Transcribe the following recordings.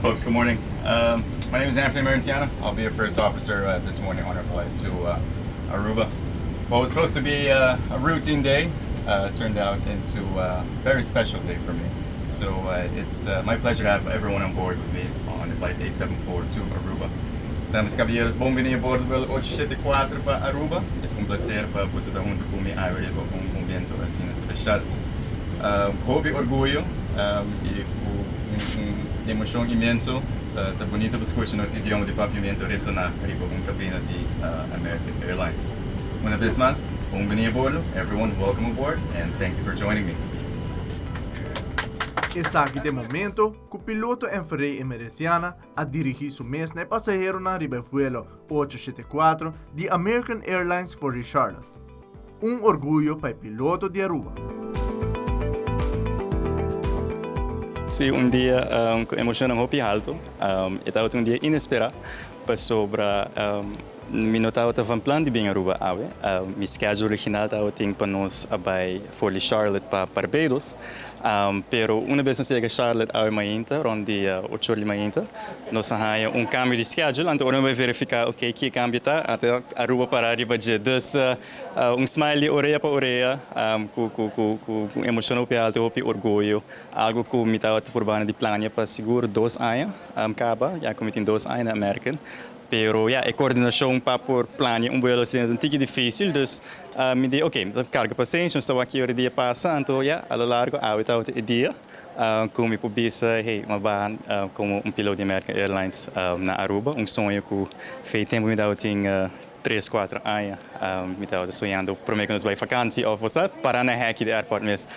Folks, good morning. My name is Anfernee Emerenciana. I'll be your first officer this morning on our flight to Aruba. Well, it was supposed to be a routine day. Turned out into a very special day for me. So it's my pleasure to have everyone on board with me on flight 874 to Aruba. Damas e caballeros, bem-vindos a bordo do vuelo 874 para Aruba. É um prazer para você estar junto com a Aeropuerto com um momento assim especial. Hopi, orgulho e emoção imenso. Tá bonito para escutar nosso idioma de papiamento ressonar riba com cabina de American Airlines. Uma vez mais, bem-vindo a bordo. Everyone, welcome aboard and thank you for joining me. Esse aqui é o momento que o piloto Anfernee Emerenciana a dirigir seu mesmo passageiro na riba vuelo 874 de American Airlines for Charlotte. Um orgulho para o piloto de Aruba. Sim, dia com emoção muito alto. Estava dia inesperado para sobre me notava que estava plano de vir a Aruba. Meu schedule original estava para nós abai for Charlotte para Barbados. Pero uma vez nós chegamos a Charlotte ao momento, dia 8 da manhã, nós temos cambio de schedule, então nós vamos verificar que cambio está até Aruba para arriba de smile orelha para orelha, com emoção alto, com orgulho, algo que me estava por banda de plano para seguro 2 anos, caba, já como tem 2 anos na American. Pero a coordenação para por plano vuelo assim um pouco difícil, dus me disse, ok, carga paciência, estou aqui o dia passando, então a lo largo estava o dia, como me publica, uma barra como piloto de American Airlines na Aruba, sonho que fez tempo me dava 3, 4 anos, me estava sonhando, prome que nós vai vacância ou você para na hack de aeroporto mesmo,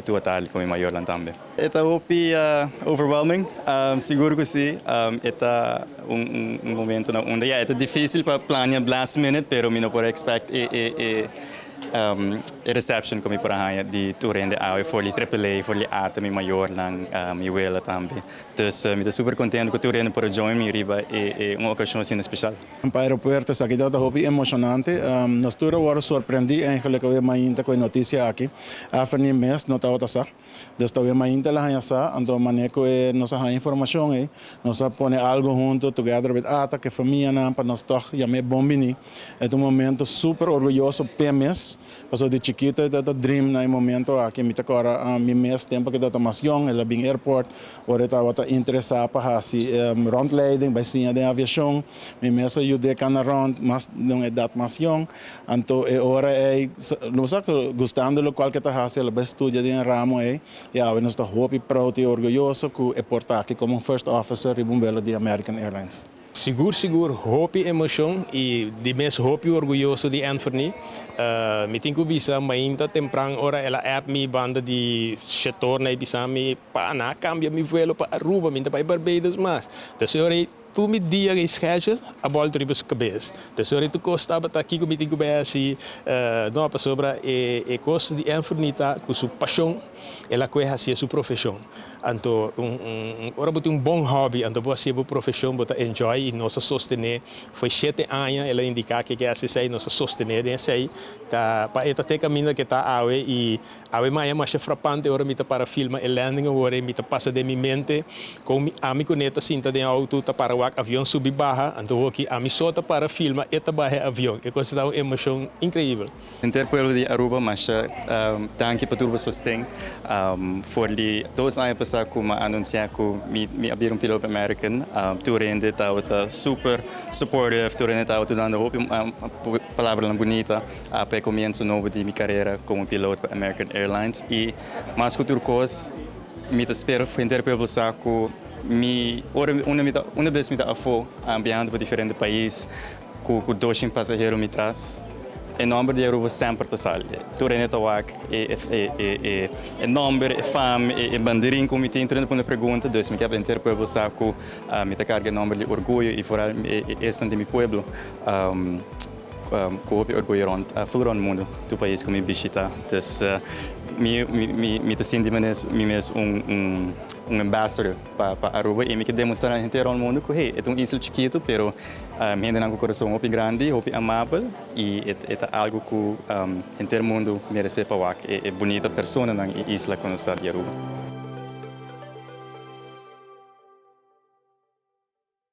tu atalho como maior lá também. Está overwhelming, seguro que sim, está momento onde é difícil para planear last minute, pero me não pode expect reception como por aí de turende ao for li AAA for li ata mi maior lang mi vuelo também. Então, me estou super contente que turende para join mi riba uma ocasião assim especial. Para o aeroporto aqui dá hopi emocionante. Nós todos agora surpreendi eigenlijk que mainta com notícia aqui. After mês não estava tá. Desde o mainta lá já então maneco nossa informação nós põe algo junto together with ata que família na para nós toch já me bombini. É momento super orgulhoso PMS. Passou de chiquito da dream na momento aqui me agora mi mês tempo que da mais jong ela bem airport ora estava interessado para assim rondleiding by sinha de aviação mi mês ajude cana rond mas não edad mais jong então ora não sei gostando do qual que tá assim ela estudia de ramo e nós está hopi proud e orgulhoso que é portar aqui como first officer de vuelo de American Airlines. Seguro, hopi emoção e de mês hopi orgulhoso de Anfernee. Me tenho visa mainta temprano hora ela app me banda de setor na bisa me para cambia mi vuelo para Aruba, minta para Barbados mas. Então tu me dia que schedule a bola tribo sua cabeça. Então tu costava estar aqui comigo com assim não para sobre e custo de Anfernee tá com sua paixão ela coisa assim sua profissão. Então ora botar bom hobby, então você ser profissão botar enjoy e nossa sostener foi 7 anos ela indicar que assim sai nossa sostener e sei tá para esta ter caminho que tá awe e awe mais frapante ora me tá para filmar el landing ora me tá passa de minha mente com a mi coneta cinta de auto tá para o avião subir barra então aqui a mi sota para filmar esta barra avião que considera uma emoção incrível. Aeropuerto de Aruba, mas tanque para turbo sostém for li 2 anos passar como anunciar que me abrir piloto American turende estava super supportive turende estava dando uma palavra bonita para começo novo de minha carreira como piloto American Airlines e mais que outra coisa me espero foi passar que uma vez me dá afo viajando para diferentes países com dushi passageiro me traz o nome de Aruba sempre está sali. Turene tawak e nome, e fama, e bandeirinha como tem entrando para uma pergunta, dus me quero inteiro para você que me tá carga nome de orgulho e fora esse de meu pueblo. Com orgulho rond, full mundo do país que me visita. Dus me tá sentindo mesmo ambassador para Aruba e me quer demonstrar a gente ao mundo que é um isla chiquito, pero me ainda não coração muito grande, muito amável e é algo que o mundo merece para é bonita pessoa na isla quando está de Aruba.